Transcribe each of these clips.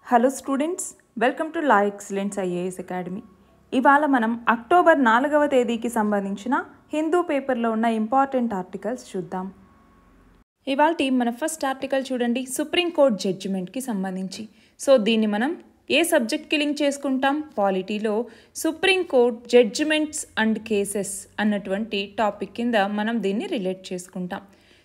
Hello students, welcome to law excellence IAS academy. ఇవాళ మనం October 4వ తేదీకి సంబంధించిన హిందూ పేపర్లో ఉన్న ఇంపార్టెంట్ ఆర్టికల్స్ చూద్దాం. ఇవాళ మన ఫస్ట్ ఆర్టికల్ చూడండి, సుప్రీంకోర్టు జడ్జిమెంట్కి సంబంధించి. సో దీన్ని మనం ఏ సబ్జెక్ట్కి లింక్ చేసుకుంటాం? పాలిటీలో సుప్రీంకోర్టు జడ్జిమెంట్స్ అండ్ కేసెస్ అన్నటువంటి టాపిక్ కింద మనం దీన్ని రిలేట్ చేసుకుంటాం.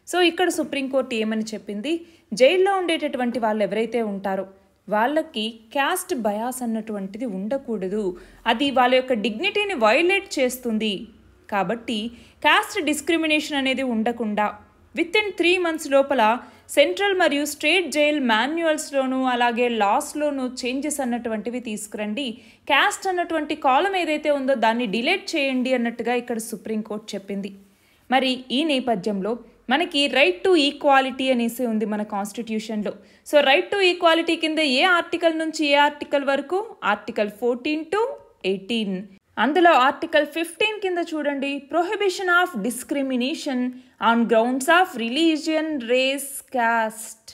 సో ఇక్కడ సుప్రీంకోర్టు ఏమని చెప్పింది, జైల్లో ఉండేటటువంటి వాళ్ళు ఎవరైతే ఉంటారో వాళ్ళకి క్యాస్ట్ బయాస్ అన్నటువంటిది ఉండకూడదు, అది వాళ్ళ యొక్క డిగ్నిటీని వైలేట్ చేస్తుంది. కాబట్టి క్యాస్ట్ డిస్క్రిమినేషన్ అనేది ఉండకుండా వితిన్ 3 months లోపల సెంట్రల్ మరియు స్టేట్ జైల్ మాన్యువల్స్లోనూ అలాగే లాస్లోనూ చేంజెస్ అన్నటువంటివి తీసుకురండి, క్యాస్ట్ అన్నటువంటి కాలం ఏదైతే ఉందో దాన్ని డిలీట్ చేయండి అన్నట్టుగా ఇక్కడ సుప్రీంకోర్టు చెప్పింది. మరి ఈ నేపథ్యంలో మనకి రైట్ టు ఈక్వాలిటీ అనేసి ఉంది మన కాన్స్టిట్యూషన్లో. సో రైట్ టు ఈక్వాలిటీ కింద ఏ ఆర్టికల్ నుంచి ఏ ఆర్టికల్ వరకు? Article 14 to 18. అందులో ఆర్టికల్ 15 కింద చూడండి, prohibition of discrimination on grounds of religion, race, caste.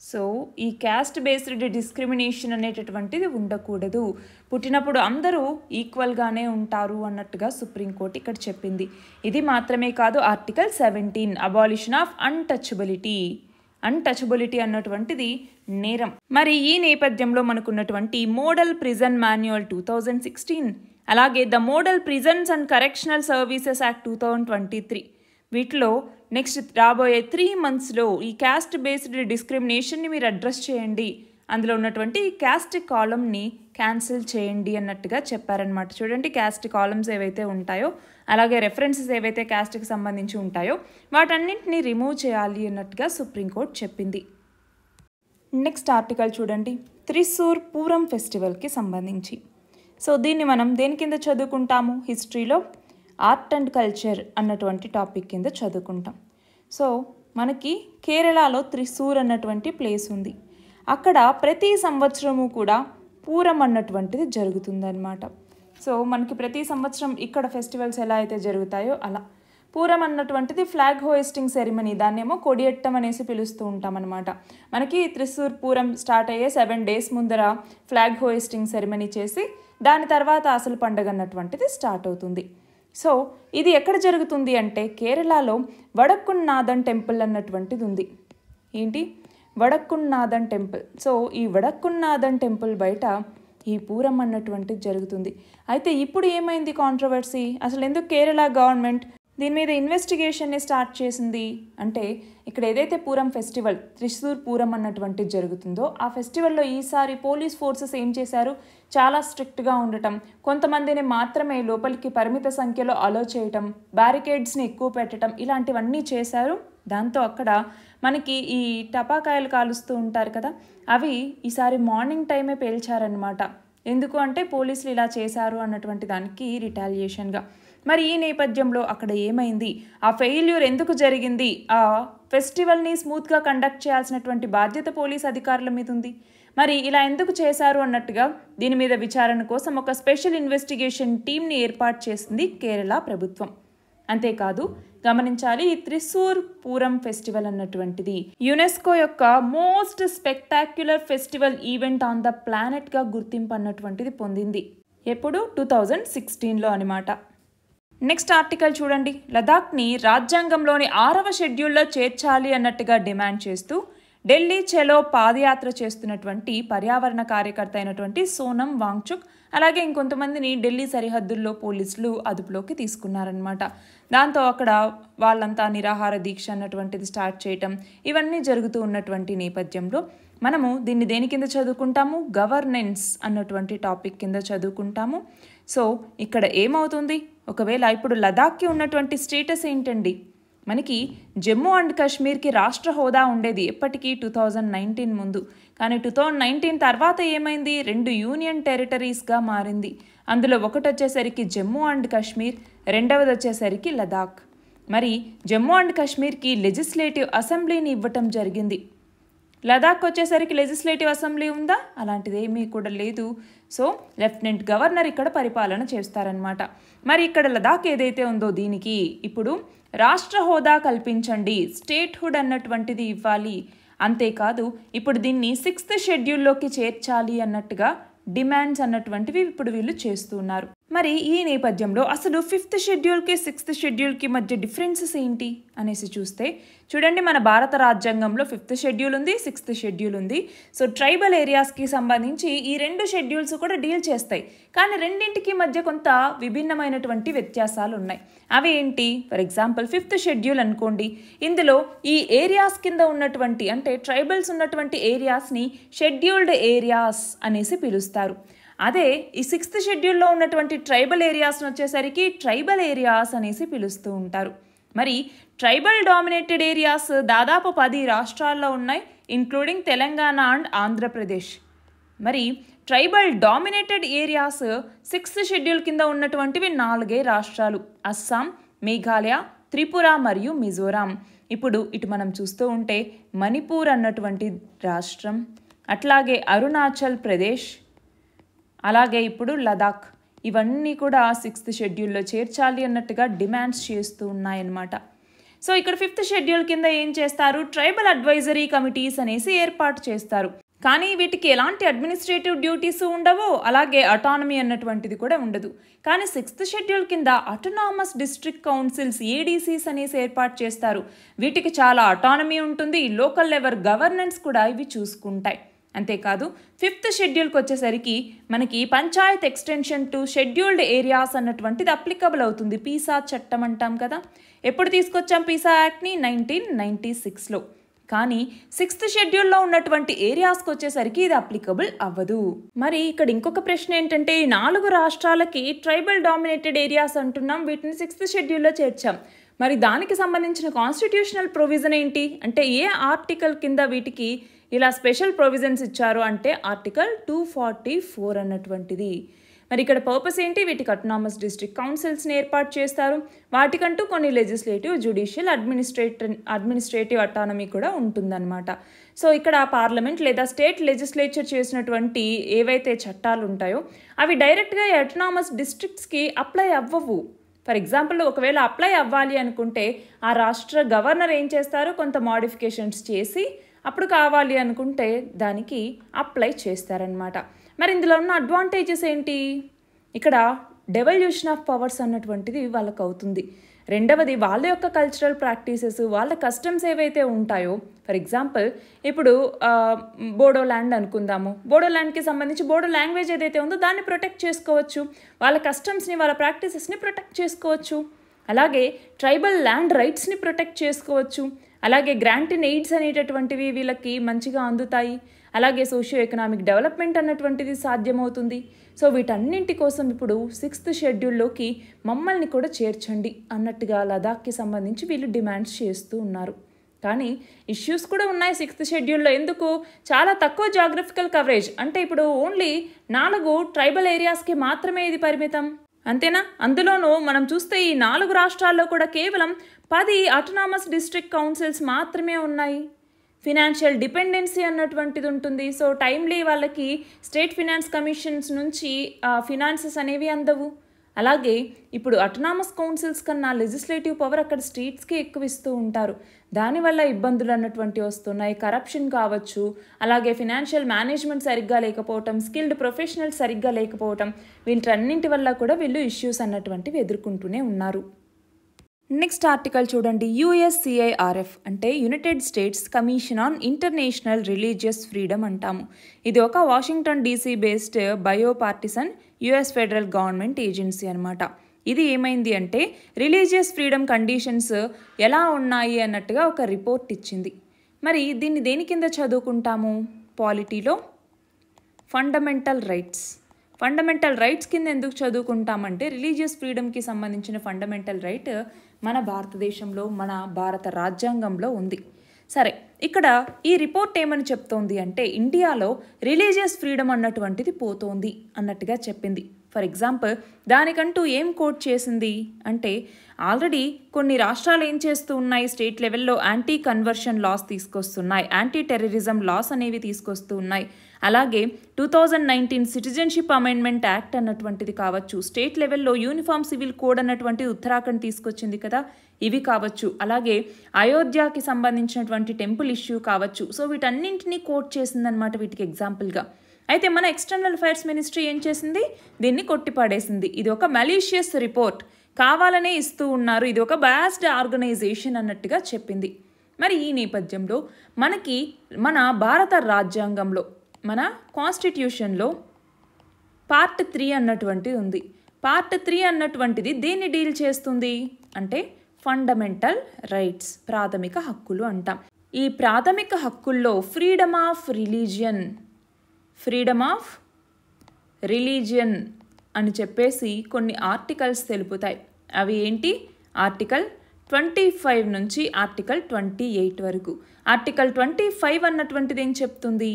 So ఈ క్యాస్ట్ బేస్డ్ డిస్క్రిమినేషన్ అనేటటువంటిది ఉండకూడదు, పుట్టినప్పుడు అందరూ ఈక్వల్గానే ఉంటారు అన్నట్టుగా సుప్రీంకోర్టు ఇక్కడ చెప్పింది. ఇది మాత్రమే కాదు, ఆర్టికల్ 17 అబాలిషన్ ఆఫ్ అన్టచబిలిటీ అన్నటువంటిది నేరం. మరి ఈ నేపథ్యంలో మనకున్నటువంటి మోడల్ ప్రిజన్ మాన్యువల్ 2016, అలాగే the model prisons and correctional services act 2023, వీటిలో నెక్స్ట్ రాబోయే 3 monthsలో ఈ క్యాస్ట్ బేస్డ్ డిస్క్రిమినేషన్ని మీరు అడ్రస్ చేయండి, అందులో ఉన్నటువంటి క్యాస్ట్ కాలమ్ని క్యాన్సిల్ చేయండి అన్నట్టుగా చెప్పారనమాట. చూడండి, క్యాస్ట్ కాలమ్స్ ఏవైతే ఉంటాయో అలాగే రెఫరెన్సెస్ ఏవైతే క్యాస్ట్కి సంబంధించి ఉంటాయో వాటన్నింటినీ రిమూవ్ చేయాలి అన్నట్టుగా సుప్రీంకోర్టు చెప్పింది. నెక్స్ట్ ఆర్టికల్ చూడండి, త్రిశూర్ పూరం ఫెస్టివల్కి సంబంధించి. సో దీన్ని మనం దేని కింద చదువుకుంటాము? హిస్టరీలో ఆర్ట్ అండ్ కల్చర్ అన్నటువంటి టాపిక్ కింద చదువుకుంటాం. సో మనకి కేరళలో త్రిశూర్ అన్నటువంటి ప్లేస్ ఉంది. అక్కడ ప్రతి సంవత్సరము కూడా పూరం అన్నటువంటిది జరుగుతుందన్నమాట. సో మనకి ప్రతి సంవత్సరం ఇక్కడ ఫెస్టివల్స్ ఎలా అయితే జరుగుతాయో అలా పూరం అన్నటువంటిది ఫ్లాగ్ హోయిస్టింగ్ సెరిమనీ, దాన్నేమో కొడియట్టం అనేసి పిలుస్తూ ఉంటాం అనమాట. మనకి త్రిశూర్ పూరం స్టార్ట్ అయ్యే 7 days ముందర ఫ్లాగ్ హోయిస్టింగ్ సెరిమనీ చేసి దాని తర్వాత అసలు పండుగ అన్నటువంటిది స్టార్ట్ అవుతుంది. సో ఇది ఎక్కడ జరుగుతుంది అంటే కేరళలో వడక్కున్నాథన్ టెంపుల్ అన్నటువంటిది ఉంది. ఏంటి? వడక్కున్నాథన్ టెంపుల్. సో ఈ వడక్కున్నాథన్ టెంపుల్ బయట ఈ పూరం అన్నటువంటిది జరుగుతుంది. అయితే ఇప్పుడు ఏమైంది కాంట్రవర్సీ? అసలు ఎందుకు కేరళ గవర్నమెంట్ దీని మీద ఇన్వెస్టిగేషన్ని స్టార్ట్ చేసింది అంటే, ఇక్కడ ఏదైతే పూరం ఫెస్టివల్ త్రిశూర్ పూరం అన్నటువంటిది జరుగుతుందో ఆ ఫెస్టివల్లో ఈసారి పోలీస్ ఫోర్సెస్ ఏం చేశారు, చాలా స్ట్రిక్ట్గా ఉండటం, కొంతమందిని మాత్రమే లోపలికి పరిమిత సంఖ్యలో అలో చేయటం, బ్యారికేడ్స్ని ఎక్కువ పెట్టడం, ఇలాంటివన్నీ చేశారు. దాంతో అక్కడ మనకి ఈ టపాకాయలు కాలుస్తూ ఉంటారు కదా, అవి ఈసారి మార్నింగ్ టైమే పేల్చారనమాట. ఎందుకు అంటే పోలీసులు ఇలా చేశారు అన్నటువంటి దానికి రిటాలియేషన్గా. మరి ఈ నేపథ్యంలో అక్కడ ఏమైంది, ఆ ఫెయిల్యూర్ ఎందుకు జరిగింది, ఆ ఫెస్టివల్ని స్మూత్గా కండక్ట్ చేయాల్సినటువంటి బాధ్యత పోలీస్ అధికారుల మీద ఉంది. మరి ఇలా ఎందుకు చేశారు అన్నట్టుగా దీని మీద విచారణ కోసం ఒక స్పెషల్ ఇన్వెస్టిగేషన్ టీమ్ని ఏర్పాటు చేసింది కేరళ ప్రభుత్వం. అంతేకాదు గమనించాలి, ఈ త్రిశూర్ పూరం ఫెస్టివల్ అన్నటువంటిది యునెస్కో యొక్క most spectacular festival event on the ప్లానెట్గా గుర్తింపు అన్నటువంటిది పొందింది. ఎప్పుడు? 2016లో అనమాట. నెక్స్ట్ ఆర్టికల్ చూడండి, లదాఖ్ని రాజ్యాంగంలోని 6వ షెడ్యూల్లో చేర్చాలి అన్నట్టుగా డిమాండ్ చేస్తూ ఢిల్లీ చలో పాదయాత్ర చేస్తున్నటువంటి పర్యావరణ కార్యకర్త అయినటువంటి సోనం వాంగ్చుక్ అలాగే ఇంకొంతమందిని ఢిల్లీ సరిహద్దుల్లో పోలీసులు అదుపులోకి తీసుకున్నారనమాట. దాంతో అక్కడ వాళ్ళంతా నిరాహార దీక్ష అన్నటువంటిది స్టార్ట్ చేయటం, ఇవన్నీ జరుగుతూ ఉన్నటువంటి నేపథ్యంలో మనము దీన్ని దేని కింద చదువుకుంటాము? గవర్నెన్స్ అన్నటువంటి టాపిక్ కింద చదువుకుంటాము. సో ఇక్కడ ఏమవుతుంది, ఒకవేళ ఇప్పుడు లదాఖ్కి ఉన్నటువంటి స్టేటస్ ఏంటండి, మనకి జమ్మూ అండ్ కాశ్మీర్కి రాష్ట్ర హోదా ఉండేది ఎప్పటికీ 2019 ముందు. కానీ 2019 తర్వాత ఏమైంది, 2 యూనియన్ టెరిటరీస్గా మారింది. అందులో ఒకటి వచ్చేసరికి జమ్మూ అండ్ కాశ్మీర్, రెండవది వచ్చేసరికి లదాఖ్. మరి జమ్మూ అండ్ కాశ్మీర్కి లెజిస్లేటివ్ అసెంబ్లీని ఇవ్వటం జరిగింది. లదాఖ్ వచ్చేసరికి లెజిస్లేటివ్ అసెంబ్లీ ఉందా? అలాంటిది ఏమీ కూడా లేదు. సో లెఫ్టినెంట్ గవర్నర్ ఇక్కడ పరిపాలన చేస్తారనమాట. మరి ఇక్కడ లదాఖ్ ఏదైతే ఉందో దీనికి ఇప్పుడు రాష్ట్ర హోదా కల్పించండి, స్టేట్హుడ్ అన్నటువంటిది ఇవ్వాలి, అంతేకాదు ఇప్పుడు దీన్ని 6th షెడ్యూల్లోకి చేర్చాలి అన్నట్టుగా డిమాండ్స్ అన్నటువంటివి ఇప్పుడు వీళ్ళు చేస్తున్నారు. మరి ఈ నేపథ్యంలో అసలు 5th షెడ్యూల్కి 6th షెడ్యూల్కి మధ్య డిఫరెన్సెస్ ఏంటి అనేసి చూస్తే చూడండి, మన భారత రాజ్యాంగంలో 5th షెడ్యూల్ ఉంది, 6th షెడ్యూల్ ఉంది. సో ట్రైబల్ ఏరియాస్కి సంబంధించి ఈ 2 షెడ్యూల్స్ కూడా డీల్ చేస్తాయి. కానీ రెండింటికి మధ్య కొంత విభిన్నమైనటువంటి వ్యత్యాసాలు ఉన్నాయి. అవి ఏంటి? ఫర్ ఎగ్జాంపుల్ 5th షెడ్యూల్ అనుకోండి, ఇందులో ఈ ఏరియాస్ కింద ఉన్నటువంటి అంటే ట్రైబల్స్ ఉన్నటువంటి ఏరియాస్ని షెడ్యూల్డ్ ఏరియాస్ అనేసి పిలుస్తారు. అదే ఈ 6th షెడ్యూల్లో ఉన్నటువంటి ట్రైబల్ ఏరియాస్ని వచ్చేసరికి ట్రైబల్ ఏరియాస్ అనేసి పిలుస్తూ ఉంటారు. మరి ట్రైబల్ డామినేటెడ్ ఏరియాస్ దాదాపు 10 రాష్ట్రాల్లో ఉన్నాయి, ఇంక్లూడింగ్ తెలంగాణ అండ్ ఆంధ్రప్రదేశ్. మరి tribal dominated areas 6th schedule కింద ఉన్నటువంటివి 4 రాష్ట్రాలు: అస్సాం, మేఘాలయ, త్రిపుర మరియు మిజోరాం. ఇప్పుడు ఇటు మనం చూస్తూ ఉంటే మణిపూర్ అన్నటువంటి రాష్ట్రం, అట్లాగే అరుణాచల్ ప్రదేశ్, అలాగే ఇప్పుడు లదాఖ్, ఇవన్నీ కూడా 6th షెడ్యూల్లో చేర్చాలి అన్నట్టుగా డిమాండ్స్ చేస్తూ ఉన్నాయన్నమాట. సో ఇక్కడ 5th షెడ్యూల్ కింద ఏం చేస్తారు? ట్రైబల్ అడ్వైజరీ కమిటీస్ అనేసి ఏర్పాటు చేస్తారు. కానీ వీటికి ఎలాంటి అడ్మినిస్ట్రేటివ్ డ్యూటీస్ ఉండవు, అలాగే అటానమీ అన్నటువంటిది కూడా ఉండదు. కానీ 6th షెడ్యూల్ కింద అటానమస్ డిస్ట్రిక్ట్ కౌన్సిల్స్ ఏడీసీస్ అనేసి ఏర్పాటు చేస్తారు. వీటికి చాలా అటానమీ ఉంటుంది, లోకల్ లెవెల్ గవర్నెన్స్ కూడా ఇవి చూసుకుంటాయి. అంతేకాదు 5th షెడ్యూల్కి వచ్చేసరికి మనకి Panchayat extension to scheduled areas అన్నటువంటిది అప్లికబుల్ అవుతుంది. పీసా చట్టం అంటాం కదా. ఎప్పుడు తీసుకొచ్చాం పీసా యాక్ట్ని? 1996లో. కానీ 6th షెడ్యూల్లో ఉన్నటువంటి ఏరియాస్కి వచ్చేసరికి ఇది అప్లికబుల్ అవ్వదు. మరి ఇక్కడ ఇంకొక ప్రశ్న ఏంటంటే, ఈ 4 రాష్ట్రాలకి ట్రైబల్ డామినేటెడ్ ఏరియాస్ అంటున్నాం, వీటిని 6th షెడ్యూల్లో చేర్చాం. మరి దానికి సంబంధించిన కాన్స్టిట్యూషనల్ ప్రొవిజన్ ఏంటి అంటే, ఏ ఆర్టికల్ కింద వీటికి ఇలా స్పెషల్ ప్రొవిజన్స్ ఇచ్చారు అంటే ఆర్టికల్ 244 అన్నటువంటిది. మరి ఇక్కడ పర్పస్ ఏంటి? వీటికి అటానమస్ డిస్ట్రిక్ట్ కౌన్సిల్స్ని ఏర్పాటు చేస్తారు. వాటికంటూ కొన్ని లెజిస్లేటివ్, జ్యుడిషియల్, అడ్మినిస్ట్రేటివ్ అటానమీ కూడా ఉంటుందన్నమాట. సో ఇక్కడ పార్లమెంట్ లేదా స్టేట్ లెజిస్లేచర్ చేసినటువంటి ఏవైతే చట్టాలు ఉంటాయో అవి డైరెక్ట్గా అటానమస్ డిస్ట్రిక్ట్స్కి అప్లై అవ్వవు. ఫర్ ఎగ్జాంపుల్ ఒకవేళ అప్లై అవ్వాలి అనుకుంటే ఆ రాష్ట్ర గవర్నర్ ఏం చేస్తారు? కొంత మోడిఫికేషన్స్ చేసి అప్పుడు కావాలి అనుకుంటే దానికి అప్లై చేస్తారనమాట. మరి ఇందులో ఉన్న అడ్వాంటేజెస్ ఏంటి? ఇక్కడ డెవల్యూషన్ ఆఫ్ పవర్స్ అన్నటువంటిది వాళ్ళకు అవుతుంది. రెండవది వాళ్ళ యొక్క కల్చరల్ ప్రాక్టీసెస్, వాళ్ళ కస్టమ్స్ ఏవైతే ఉంటాయో, ఫర్ ఎగ్జాంపుల్ ఇప్పుడు బోడోల్యాండ్ అనుకుందాము. బోడోల్యాండ్కి సంబంధించి బోడో లాంగ్వేజ్ ఏదైతే ఉందో దాన్ని ప్రొటెక్ట్ చేసుకోవచ్చు, వాళ్ళ కస్టమ్స్ని, వాళ్ళ ప్రాక్టీసెస్ని ప్రొటెక్ట్ చేసుకోవచ్చు. అలాగే ట్రైబల్ ల్యాండ్ రైట్స్ని ప్రొటెక్ట్ చేసుకోవచ్చు. అలాగే గ్రాంట్ ఇన్ ఎయిడ్స్ అనేటటువంటివి వీళ్ళకి మంచిగా అందుతాయి. అలాగే సోషియో ఎకనామిక్ డెవలప్మెంట్ అన్నటువంటిది సాధ్యమవుతుంది. సో వీటన్నింటి కోసం ఇప్పుడు 6th షెడ్యూల్లోకి మమ్మల్ని కూడా చేర్చండి అన్నట్టుగా లదాఖ్కి సంబంధించి వీళ్ళు డిమాండ్స్ చేస్తూ ఉన్నారు. కానీ ఇష్యూస్ కూడా ఉన్నాయి 6th షెడ్యూల్లో. ఎందుకు? చాలా తక్కువ జాగ్రఫికల్ కవరేజ్. అంటే ఇప్పుడు ఓన్లీ 4 ట్రైబల్ ఏరియాస్కి మాత్రమే ఇది పరిమితం, అంతేనా? అందులోనూ మనం చూస్తే ఈ 4 రాష్ట్రాల్లో కూడా కేవలం 10 అటానమస్ డిస్ట్రిక్ట్ కౌన్సిల్స్ మాత్రమే ఉన్నాయి. ఫినాన్షియల్ డిపెండెన్సీ అన్నటువంటిది ఉంటుంది. సో టైమ్లీ వాళ్ళకి స్టేట్ ఫినాన్స్ కమిషన్స్ నుంచి ఫినాన్సెస్ అనేవి అందవు. అలాగే ఇప్పుడు అటానమస్ కౌన్సిల్స్ కన్నా లెజిస్లేటివ్ పవర్ అక్కడ స్టేట్స్కి ఎక్కువ ఇస్తూ ఉంటారు. దానివల్ల ఇబ్బందులు అన్నటువంటివి వస్తున్నాయి. కరప్షన్ కావచ్చు, అలాగే ఫినాన్షియల్ మేనేజ్మెంట్ సరిగ్గా లేకపోవటం, స్కిల్డ్ ప్రొఫెషనల్స్ సరిగ్గా లేకపోవటం, వీటన్నింటి వల్ల కూడా వీళ్ళు ఇష్యూస్ అన్నటువంటివి ఎదుర్కొంటూనే ఉన్నారు. నెక్స్ట్ ఆర్టికల్ చూడండి. USCIRF అంటే United States Commission on International Religious Freedom అంటాము. ఇది ఒక Washington DC based bipartisan US federal government agency అనమాట. ఇది ఏమైంది అంటే రిలీజియస్ ఫ్రీడమ్ కండిషన్స్ ఎలా ఉన్నాయి అన్నట్టుగా ఒక రిపోర్ట్ ఇచ్చింది. మరి దీన్ని దేని కింద చదువుకుంటాము? పాలిటీలో ఫండమెంటల్ రైట్స్ కింద ఎందుకు చదువుకుంటామంటే రిలీజియస్ ఫ్రీడమ్కి సంబంధించిన ఫండమెంటల్ రైట్ మన భారతదేశంలో, మన భారత రాజ్యాంగంలో ఉంది. సరే, ఇక్కడ ఈ రిపోర్ట్ ఏమని చెప్తోంది అంటే ఇండియాలో రిలీజియస్ ఫ్రీడమ్ అన్నటువంటిది పోతోంది అన్నట్టుగా చెప్పింది. ఫర్ ఎగ్జాంపుల్ దానికంటూ ఏం కోట్ చేసింది అంటే, ఆల్రెడీ కొన్ని రాష్ట్రాలు ఏం చేస్తూ ఉన్నాయి, స్టేట్ లెవెల్లో యాంటీ కన్వర్షన్ లాస్ తీసుకొస్తున్నాయి, యాంటీ టెర్రరిజం లాస్ అనేవి తీసుకొస్తూ ఉన్నాయి. అలాగే 2019 సిటిజన్షిప్ అమెండ్మెంట్ యాక్ట్ అన్నటువంటిది కావచ్చు, స్టేట్ లెవెల్లో యూనిఫామ్ సివిల్ కోడ్ అన్నటువంటి ఉత్తరాఖండ్ తీసుకొచ్చింది కదా, ఇవి కావచ్చు, అలాగే అయోధ్యకి సంబంధించినటువంటి టెంపుల్ ఇష్యూ కావచ్చు. సో వీటన్నింటినీ కోట్ చేసిందనమాట వీటికి ఎగ్జాంపుల్గా. అయితే మన ఎక్స్టర్నల్ అఫైర్స్ మినిస్ట్రీ ఏం చేసింది, దీన్ని కొట్టిపడేసింది. ఇది ఒక మలీషియస్ రిపోర్ట్, కావాలనే ఇస్తూ ఉన్నారు, ఇది ఒక బయాస్డ్ ఆర్గనైజేషన్ అన్నట్టుగా చెప్పింది. మరి ఈ నేపథ్యంలో మనకి మన భారత రాజ్యాంగంలో మన కాన్స్టిట్యూషన్లో పార్ట్ 3 అన్నటువంటిది ఉంది. పార్ట్ 3 అన్నటువంటిది దేన్ని డీల్ చేస్తుంది అంటే ఫండమెంటల్ రైట్స్, ప్రాథమిక హక్కులు అంటాం. ఈ ప్రాథమిక హక్కుల్లో ఫ్రీడమ్ ఆఫ్ రిలీజియన్ అని చెప్పేసి కొన్ని ఆర్టికల్స్ తెలుపుతాయి. అవి ఏంటి, ఆర్టికల్ 25 నుంచి ఆర్టికల్ 28 వరకు. ఆర్టికల్ 25 అన్నటువంటిది ఏం చెప్తుంది,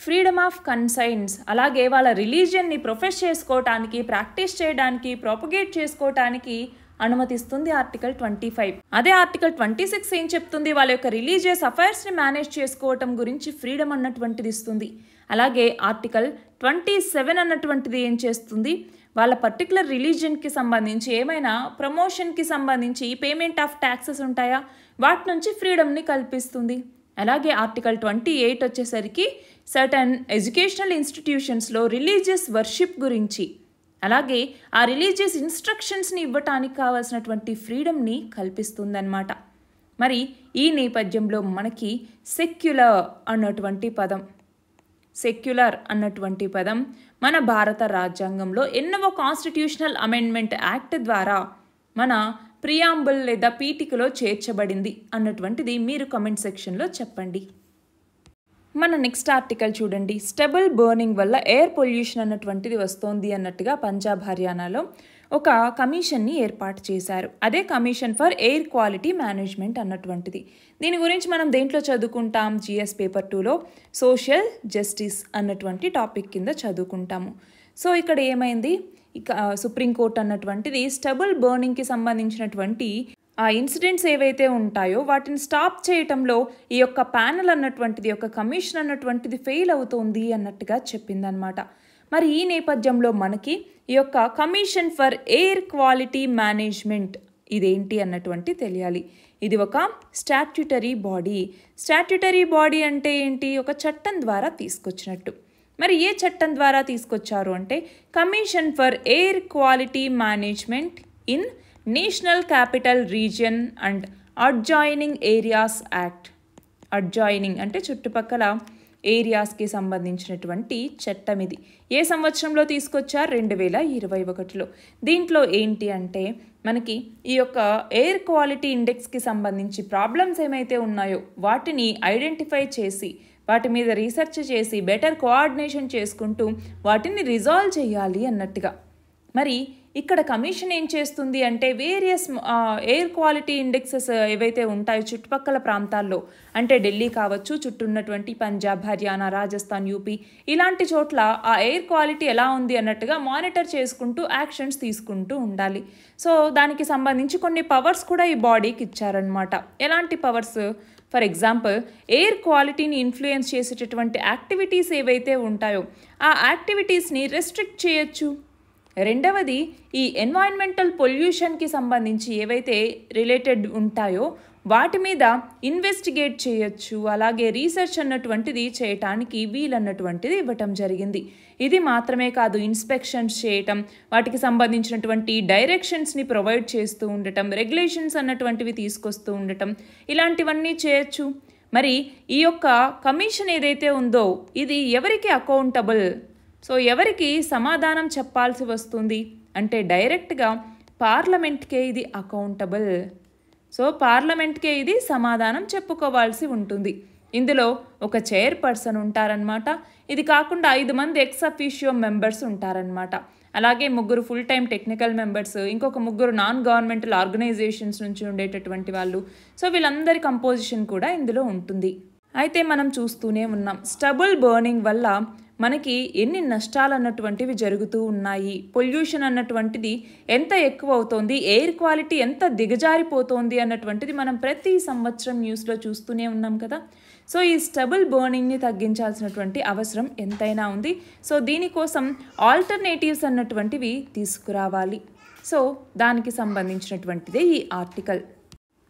ఫ్రీడమ్ ఆఫ్ కన్సైన్స్, అలాగే వాళ్ళ రిలీజియన్ని ప్రొఫెస్ చేసుకోవటానికి, ప్రాక్టీస్ చేయడానికి, ప్రొపగేట్ చేసుకోవటానికి అనుమతిస్తుంది ఆర్టికల్ 25. అదే ఆర్టికల్ 26 ఏం చెప్తుంది, వాళ్ళ యొక్క రిలీజియస్ అఫైర్స్ని మేనేజ్ చేసుకోవటం గురించి ఫ్రీడమ్ అన్నటువంటిది ఇస్తుంది. అలాగే ఆర్టికల్ 27 అన్నటువంటిది ఏం చేస్తుంది, వాళ్ళ పర్టికులర్ రిలీజియన్కి సంబంధించి ఏమైనా ప్రమోషన్కి సంబంధించి పేమెంట్ ఆఫ్ ట్యాక్సెస్ ఉంటాయా, వాటి నుంచి ఫ్రీడమ్ని కల్పిస్తుంది. అలాగే ఆర్టికల్ 28 వచ్చేసరికి సర్టన్ ఎడ్యుకేషనల్ ఇన్స్టిట్యూషన్స్లో రిలీజియస్ వర్షిప్ గురించి, అలాగే ఆ రిలీజియస్ ఇన్స్ట్రక్షన్స్ని ఇవ్వటానికి కావాల్సినటువంటి ఫ్రీడమ్ని కల్పిస్తుందన్నమాట. మరి ఈ నేపథ్యంలో మనకి సెక్యులర్ అన్నటువంటి పదం మన భారత రాజ్యాంగంలో ఎన్నవ కాన్స్టిట్యూషనల్ అమెండ్మెంట్ యాక్ట్ ద్వారా మన ప్రియాంబుల్ లేదా పీఠికలో చేర్చబడింది అన్నటువంటిది మీరు కమెంట్ సెక్షన్లో చెప్పండి. మన నెక్స్ట్ ఆర్టికల్ చూడండి, స్టబుల్ బర్నింగ్ వల్ల ఎయిర్ పొల్యూషన్ అన్నటువంటిది వస్తోంది అన్నట్టుగా పంజాబ్ హర్యానాలో ఒక కమిషన్ని ఏర్పాటు చేశారు. అదే commission for air quality management అన్నటువంటిది. దీని గురించి మనం దేంట్లో చదువుకుంటాం, జిఎస్ పేపర్ 2లో సోషల్ జస్టిస్ అన్నటువంటి టాపిక్ కింద చదువుకుంటాము. సో ఇక్కడ ఏమైంది, ఇక సుప్రీంకోర్టు అన్నటువంటిది స్టబుల్ బర్నింగ్కి సంబంధించినటువంటి ఆ ఇన్సిడెంట్స్ ఏవైతే ఉంటాయో వాటిని స్టాప్ చేయటంలో ఈ యొక్క ప్యానెల్ అన్నటువంటిది, యొక్క కమిషన్ అన్నటువంటిది ఫెయిల్ అవుతోంది అన్నట్టుగా చెప్పిందనమాట. మరి ఈ నేపథ్యంలో మనకి ఈ యొక్క commission for air quality management ఇదేంటి అన్నటువంటి తెలియాలి. ఇది ఒక స్టాట్యుటరీ బాడీ అంటే ఏంటి, ఒక చట్టం ద్వారా తీసుకొచ్చినట్టు. మరి ఏ చట్టం ద్వారా తీసుకొచ్చారు అంటే commission for air quality management in national capital region and adjoining areas act. Adjoining అంటే చుట్టుపక్కల ఏరియాస్కి సంబంధించినటువంటి చట్టం. ఇది ఏ సంవత్సరంలో తీసుకొచ్చారు, 2021లో. దీంట్లో ఏంటి అంటే మనకి ఈ యొక్క ఎయిర్ క్వాలిటీ ఇండెక్స్కి సంబంధించి ప్రాబ్లమ్స్ ఏమైతే ఉన్నాయో వాటిని ఐడెంటిఫై చేసి వాటి మీద రీసెర్చ్ చేసి బెటర్ కోఆర్డినేషన్ చేసుకుంటూ వాటిని రిజాల్వ్ చేయాలి అన్నట్టుగా. మరి ఇక్కడ కమిషన్ ఏం చేస్తుంది అంటే వేరియస్ ఎయిర్ క్వాలిటీ ఇండెక్సెస్ ఏవైతే ఉంటాయో చుట్టుపక్కల ప్రాంతాల్లో, అంటే ఢిల్లీ కావచ్చు, చుట్టూ ఉన్నటువంటి పంజాబ్, హర్యానా, రాజస్థాన్, యూపీ ఇలాంటి చోట్ల ఆ ఎయిర్ క్వాలిటీ ఎలా ఉంది అన్నట్టుగా మానిటర్ చేసుకుంటూ యాక్షన్స్ తీసుకుంటూ ఉండాలి. సో దానికి సంబంధించి కొన్ని పవర్స్ కూడా ఈ బాడీకి ఇచ్చారనమాట. ఎలాంటి పవర్స్, ఫర్ ఎగ్జాంపుల్ ఎయిర్ క్వాలిటీని ఇన్ఫ్లుయెన్స్ చేసేటటువంటి యాక్టివిటీస్ ఏవైతే ఉంటాయో ఆ యాక్టివిటీస్ని రెస్ట్రిక్ట్ చేయొచ్చు. రెండవది ఈ ఎన్వైరన్మెంటల్ పొల్యూషన్కి సంబంధించి ఏవైతే రిలేటెడ్ ఉంటాయో వాటి మీద ఇన్వెస్టిగేట్ చేయొచ్చు. అలాగే రీసెర్చ్ అన్నటువంటిది చేయటానికి వీలన్నటువంటిది ఇవ్వటం జరిగింది. ఇది మాత్రమే కాదు, ఇన్స్పెక్షన్స్ చేయటం, వాటికి సంబంధించినటువంటి డైరెక్షన్స్ని ప్రొవైడ్ చేస్తూ ఉండటం, రెగ్యులేషన్స్ అన్నటువంటివి తీసుకొస్తూ ఉండటం, ఇలాంటివన్నీ చేయొచ్చు. మరి ఈ యొక్క కమిషన్ ఏదైతే ఉందో ఇది ఎవరికి అకౌంటబుల్, సో ఎవరికి సమాధానం చెప్పాల్సి వస్తుంది అంటే డైరెక్ట్గా పార్లమెంట్కే ఇది అకౌంటబుల్. సో పార్లమెంట్కే ఇది సమాధానం చెప్పుకోవాల్సి ఉంటుంది. ఇందులో ఒక చైర్పర్సన్ ఉంటారనమాట. ఇది కాకుండా 5 మంది ఎక్స్ అఫీషియో మెంబర్స్ ఉంటారనమాట. అలాగే 3 ఫుల్ టైం టెక్నికల్ మెంబర్స్, ఇంకొక 3 నాన్ గవర్నమెంటల్ ఆర్గనైజేషన్స్ నుంచి ఉండేటటువంటి వాళ్ళు. సో వీళ్ళందరి కంపోజిషన్ కూడా ఇందులో ఉంటుంది. అయితే మనం చూస్తూనే ఉన్నాం స్టబుల్ బర్నింగ్ వల్ల మనకి ఎన్ని నష్టాలు అన్నటువంటివి జరుగుతూ ఉన్నాయి, పొల్యూషన్ అన్నటువంటిది ఎంత ఎక్కువ అవుతోంది, ఎయిర్ క్వాలిటీ ఎంత దిగజారిపోతోంది అన్నటువంటిది మనం ప్రతి సంవత్సరం న్యూస్లో చూస్తూనే ఉన్నాం కదా. సో ఈ స్టబుల్ బర్నింగ్ని తగ్గించాల్సినటువంటి అవసరం ఎంతైనా ఉంది. సో దీనికోసం ఆల్టర్నేటివ్స్ అన్నటువంటివి తీసుకురావాలి. సో దానికి సంబంధించినటువంటిదే ఈ ఆర్టికల్.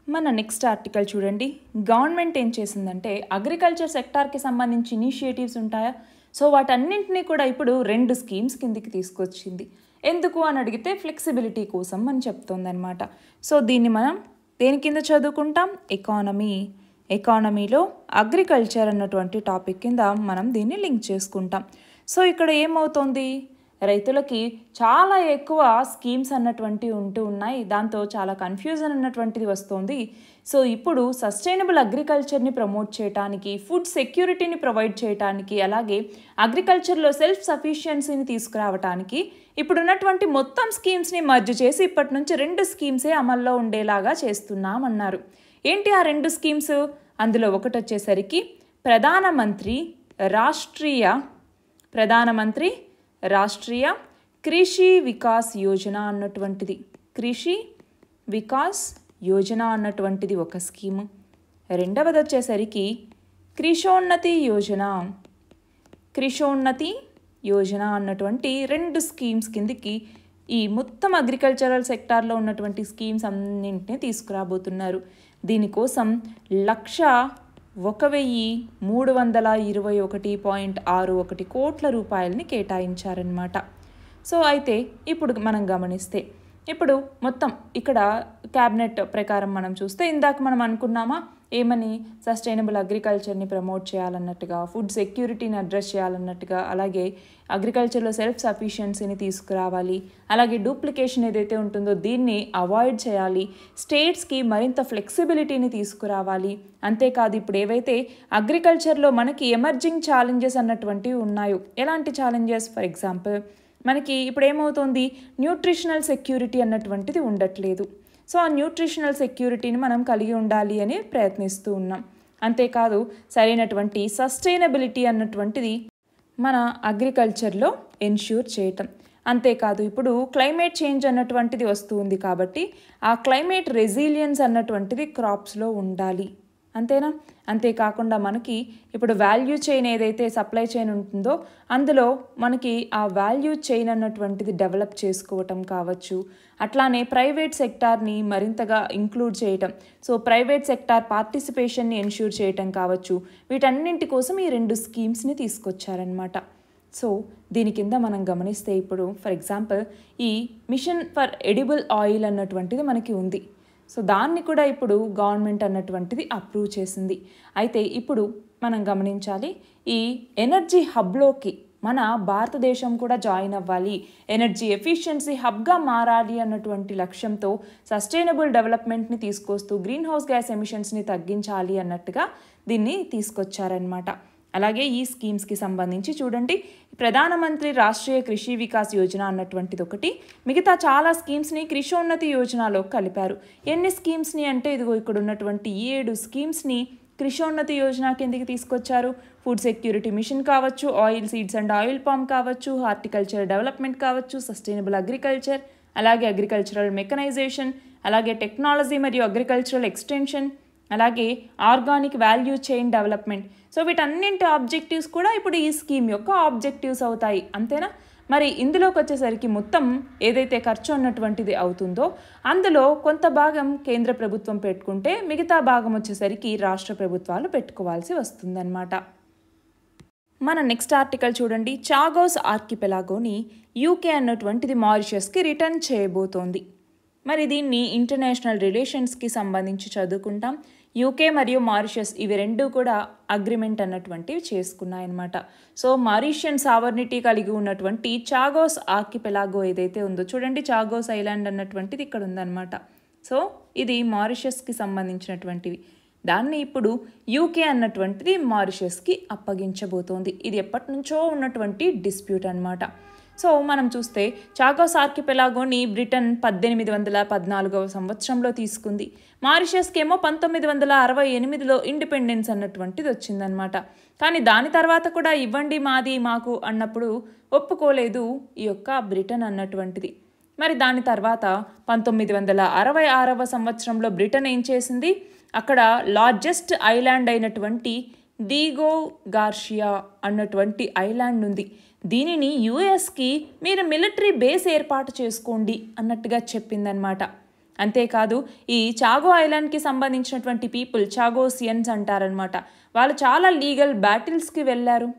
మన నెక్స్ట్ ఆర్టికల్ చూడండి. గవర్నమెంట్ ఏం చేసిందంటే అగ్రికల్చర్ సెక్టార్కి సంబంధించి ఇనిషియేటివ్స్ ఉంటాయా, సో వాటన్నింటినీ కూడా ఇప్పుడు 2 స్కీమ్స్ కిందికి తీసుకొచ్చింది. ఎందుకు అని అడిగితే ఫ్లెక్సిబిలిటీ కోసం అని చెప్తోందనమాట. సో దీన్ని మనం దేని కింద చదువుకుంటాం? ఎకానమీలో అగ్రికల్చర్ అన్నటువంటి టాపిక్ కింద మనం దీన్ని లింక్ చేసుకుంటాం. సో ఇక్కడ ఏమవుతుంది, రైతులకి చాలా ఎక్కువ స్కీమ్స్ అన్నటువంటివి ఉన్నాయి. దాంతో చాలా కన్ఫ్యూజన్ అన్నటువంటిది వస్తుంది. సో ఇప్పుడు సస్టైనబుల్ అగ్రికల్చర్ని ప్రమోట్ చేయడానికి, ఫుడ్ సెక్యూరిటీని ప్రొవైడ్ చేయడానికి, అలాగే అగ్రికల్చర్లో సెల్ఫ్ సఫిషియన్సీని తీసుకురావడానికి ఇప్పుడున్నటువంటి మొత్తం స్కీమ్స్ని మర్జ్ చేసి ఇప్పటి నుంచి 2 స్కీమ్సే అమల్లో ఉండేలాగా చేస్తున్నామన్నారు. ఏంటి ఆ 2 స్కీమ్స్? అందులో ఒకటి వచ్చేసరికి ప్రధానమంత్రి రాష్ట్రీయ కృషి వికాస్ యోజన అన్నటువంటిది. కృషి వికాస్ యోజన అన్నటువంటిది ఒక స్కీము. రెండవది వచ్చేసరికి కృషోన్నతి యోజన అన్నటువంటి 2 స్కీమ్స్ కిందికి ఈ మొత్తం అగ్రికల్చరల్ సెక్టార్లో ఉన్నటువంటి స్కీమ్స్ అన్నింటినీ తీసుకురాబోతున్నారు. దీనికోసం 1,0321.61 కోట్ల రూపాయలని కేటాయించారనమాట. సో అయితే ఇప్పుడు మనం గమనిస్తే ఇప్పుడు మొత్తం ఇక్కడ క్యాబినెట్ ప్రకారం మనం చూస్తే ఇందాక మనం అనుకున్నామా ఏమని, సస్టైనబుల్ అగ్రికల్చర్ని ప్రమోట్ చేయాలన్నట్టుగా, ఫుడ్ సెక్యూరిటీని అడ్రస్ చేయాలన్నట్టుగా, అలాగే అగ్రికల్చర్లో సెల్ఫ్ సఫిషియన్సీని తీసుకురావాలి, అలాగే డూప్లికేషన్ ఏదైతే ఉంటుందో దీన్ని అవాయిడ్ చేయాలి, స్టేట్స్కి మరింత ఫ్లెక్సిబిలిటీని తీసుకురావాలి. అంతేకాదు ఇప్పుడు ఏవైతే అగ్రికల్చర్లో మనకి ఎమర్జింగ్ ఛాలెంజెస్ అన్నటువంటివి ఉన్నాయో, ఎలాంటి ఛాలెంజెస్? ఫర్ ఎగ్జాంపుల్ మనకి ఇప్పుడు ఏమవుతుంది, న్యూట్రిషనల్ సెక్యూరిటీ అన్నటువంటిది ఉండట్లేదు. సో ఆ న్యూట్రిషనల్ సెక్యూరిటీని మనం కలిగి ఉండాలి అని ప్రయత్నిస్తూ ఉన్నాం. అంతేకాదు సరైనటువంటి సస్టైనబిలిటీ అన్నటువంటిది మన అగ్రికల్చర్లో ఎన్ష్యూర్ చేయటం. అంతేకాదు ఇప్పుడు క్లైమేట్ చేంజ్ అన్నటువంటిది వస్తుంది కాబట్టి ఆ క్లైమేట్ రెసిలియన్స్ అన్నటువంటిది క్రాప్స్లో ఉండాలి. అంతేనా? అంతేకాకుండా మనకి ఇప్పుడు వాల్యూ చైన్ ఏదైతే సప్లై చైన్ ఉంటుందో అందులో మనకి ఆ వాల్యూ చైన్ అన్నటువంటిది డెవలప్ చేసుకోవటం కావచ్చు, అట్లానే ప్రైవేట్ సెక్టార్ని మరింతగా ఇంక్లూడ్ చేయటం, సో ప్రైవేట్ సెక్టార్ పార్టిసిపేషన్ని ఎన్ష్యూర్ చేయటం కావచ్చు. వీటన్నింటి కోసం ఈ 2 స్కీమ్స్ని తీసుకొచ్చారనమాట. సో దీని కింద మనం గమనిస్తే ఇప్పుడు ఫర్ ఎగ్జాంపుల్ ఈ మిషన్ ఫర్ ఎడిబుల్ ఆయిల్ అన్నటువంటిది మనకి ఉంది. సో దాన్ని కూడా ఇప్పుడు గవర్నమెంట్ అన్నటువంటిది అప్రూవ్ చేసింది. అయితే ఇప్పుడు మనం గమనించాలి, ఈ ఎనర్జీ హబ్లోకి మన భారతదేశం కూడా జాయిన్ అవ్వాలి, ఎనర్జీ ఎఫిషియన్సీ హబ్గా మారాలి అన్నటువంటి లక్ష్యంతో సస్టైనబుల్ డెవలప్మెంట్ని తీసుకొస్తూ గ్రీన్ హౌస్ గ్యాస్ ఎమిషన్స్ని తగ్గించాలి అన్నట్టుగా దీన్ని తీసుకొచ్చారనమాట. అలాగే ఈ స్కీమ్స్కి సంబంధించి చూడండి, ప్రధానమంత్రి రాష్ట్రీయ కృషి వికాస్ యోజన అన్నటువంటిది ఒకటి, మిగతా చాలా స్కీమ్స్ని కృషోన్నతి యోజనలో కలిపారు. ఎన్ని స్కీమ్స్ని అంటే ఇదిగో ఇక్కడ ఉన్నటువంటి 7 స్కీమ్స్ని కృషోన్నతి యోజన కిందకి తీసుకొచ్చారు. ఫుడ్ సెక్యూరిటీ మిషన్ కావచ్చు, oil seeds and oil palm కావచ్చు, హార్టికల్చర్ డెవలప్మెంట్ కావచ్చు, సస్టైనబుల్ అగ్రికల్చర్, అలాగే అగ్రికల్చరల్ మెకనైజేషన్, అలాగే టెక్నాలజీ మరియు అగ్రికల్చరల్ ఎక్స్టెన్షన్, అలాగే organic value chain development. So వీటన్నింటి ఆబ్జెక్టివ్స్ కూడా ఇప్పుడు ఈ స్కీమ్ యొక్క ఆబ్జెక్టివ్స్ అవుతాయి. అంతేనా? మరి ఇందులోకి వచ్చేసరికి మొత్తం ఏదైతే ఖర్చు అన్నటువంటిది అవుతుందో అందులో కొంత భాగం కేంద్ర ప్రభుత్వం పెట్టుకుంటే మిగతా భాగం వచ్చేసరికి రాష్ట్ర ప్రభుత్వాలు పెట్టుకోవాల్సి వస్తుందన్నమాట. మన నెక్స్ట్ ఆర్టికల్ చూడండి, చాగోస్ ఆర్కిపెలాగోని యూకే అన్నటువంటిది మారిషస్కి రిటర్న్ చేయబోతోంది. మరి దీన్ని ఇంటర్నేషనల్ రిలేషన్స్కి సంబంధించి చదువుకుంటాం. యూకే మరియు మారిషస్ ఇవి 2 కూడా అగ్రిమెంట్ అన్నటువంటివి చేసుకున్నాయన్నమాట. సో మారిషియన్ సావర్నిటీ కలిగి ఉన్నటువంటి చాగోస్ ఆర్కిపెలాగో ఏదైతే ఉందో చూడండి, చాగోస్ ఐలాండ్ అన్నటువంటిది ఇక్కడ ఉందన్నమాట. సో ఇది మారిషస్కి సంబంధించినటువంటివి. దాన్ని ఇప్పుడు యూకే అన్నటువంటిది మారిషస్కి అప్పగించబోతోంది. ఇది ఎప్పటి నుంచో ఉన్నటువంటి డిస్ప్యూట్ అన్నమాట. సో మనం చూస్తే చాగోస్ ఆర్కిపెలాగోని బ్రిటన్ 1814వ సంవత్సరంలో తీసుకుంది. మారిషస్కి ఏమో 1968లో ఇండిపెండెన్స్ అన్నటువంటిది వచ్చిందనమాట. కానీ దాని తర్వాత కూడా ఇవ్వండి మాది మాకు అన్నప్పుడు ఒప్పుకోలేదు ఈ యొక్క బ్రిటన్ అన్నటువంటిది. మరి దాని తర్వాత 1966వ సంవత్సరంలో బ్రిటన్ ఏం చేసింది, అక్కడ లార్జెస్ట్ ఐలాండ్ అయినటువంటి దీగో గార్షియా అన్నటువంటి ఐలాండ్ ఉంది. దీనిని యుఎస్కి మీరు మిలిటరీ బేస్ ఏర్పాటు చేసుకోండి అన్నట్టుగా చెప్పిందనమాట. అంతేకాదు ఈ చాగో ఐలాండ్కి సంబంధించినటువంటి పీపుల్ చాగోసియన్స్ అంటారనమాట. వాళ్ళు చాలా లీగల్ బ్యాటిల్స్కి వెళ్ళారు.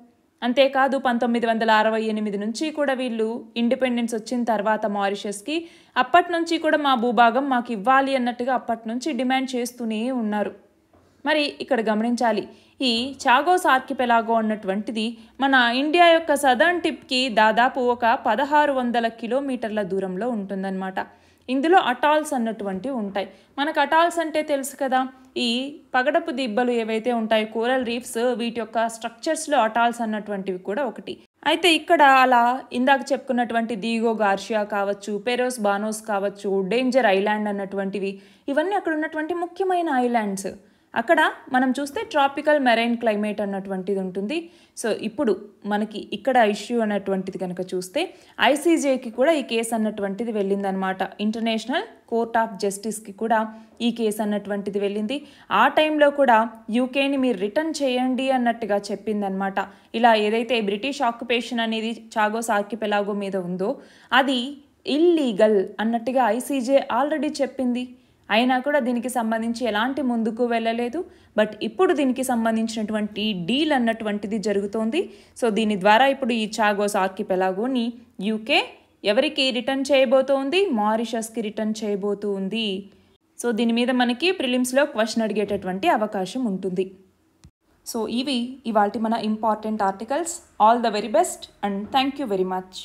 అంతేకాదు 1968 నుంచి కూడా వీళ్ళు ఇండిపెండెన్స్ వచ్చిన తర్వాత మారిషస్కి అప్పటి నుంచి కూడా మా భూభాగం మాకు ఇవ్వాలి అన్నట్టుగా అప్పటి నుంచి డిమాండ్ చేస్తూనే ఉన్నారు. మరి ఇక్కడ గమనించాలి, ఈ చాగోస్ ఆర్కిపెలాగో అన్నటువంటిది మన ఇండియా యొక్క సదర్న్ టిప్కి దాదాపు ఒక 1600 కిలోమీటర్ల దూరంలో ఉంటుందన్నమాట. ఇందులో అటాల్స్ అన్నటువంటివి ఉంటాయి. మనకు అటాల్స్ అంటే తెలుసు కదా, ఈ పగడపు దిబ్బలు ఏవైతే ఉంటాయో కోరల్ రీఫ్స్, వీటి యొక్క స్ట్రక్చర్స్లో అటాల్స్ అన్నటువంటివి కూడా ఒకటి. అయితే ఇక్కడ అలా ఇందాక చెప్పుకున్నటువంటి దీగో గార్షియా కావచ్చు, పెరోస్ బానోస్ కావచ్చు, డేంజర్ ఐలాండ్ అన్నటువంటివి, ఇవన్నీ అక్కడ ఉన్నటువంటి ముఖ్యమైన ఐలాండ్స్. అక్కడ మనం చూస్తే ట్రాపికల్ మెరైన్ క్లైమేట్ అన్నటువంటిది ఉంటుంది. సో ఇప్పుడు మనకి ఇక్కడ ఇష్యూ అన్నటువంటిది కనుక చూస్తే ఐసీజేకి కూడా ఈ కేసు అన్నటువంటిది వెళ్ళిందనమాట. ఇంటర్నేషనల్ కోర్ట్ ఆఫ్ జస్టిస్కి కూడా ఈ కేసు అన్నటువంటిది వెళ్ళింది. ఆ టైంలో కూడా యూకేని మీరు రిటర్న్ చేయండి అన్నట్టుగా చెప్పిందనమాట. ఇలా ఏదైతే బ్రిటిష్ ఆక్యుపేషన్ అనేది చాగోస్ ఆర్కిపెలాగో మీద ఉందో అది ఇల్లీగల్ అన్నట్టుగా ఐసీజే ఆల్రెడీ చెప్పింది. అయినా కూడా దీనికి సంబంధించి ఎలాంటి ముందుకు వెళ్ళలేదు. బట్ ఇప్పుడు దీనికి సంబంధించినటువంటి డీల్ అన్నటువంటిది జరుగుతోంది. సో దీని ద్వారా ఇప్పుడు ఈ చాగోస్ ఆర్కిపెలాగోని యూకే ఎవరికి రిటర్న్ చేయబోతోంది? మారిషస్కి రిటర్న్ చేయబోతుంది. సో దీని మీద మనకి ప్రిలిమ్స్లో క్వశ్చన్ అడిగేటటువంటి అవకాశం ఉంటుంది. సో ఇవి ఇవాల్టి మన important articles. All the very best and thank you very much.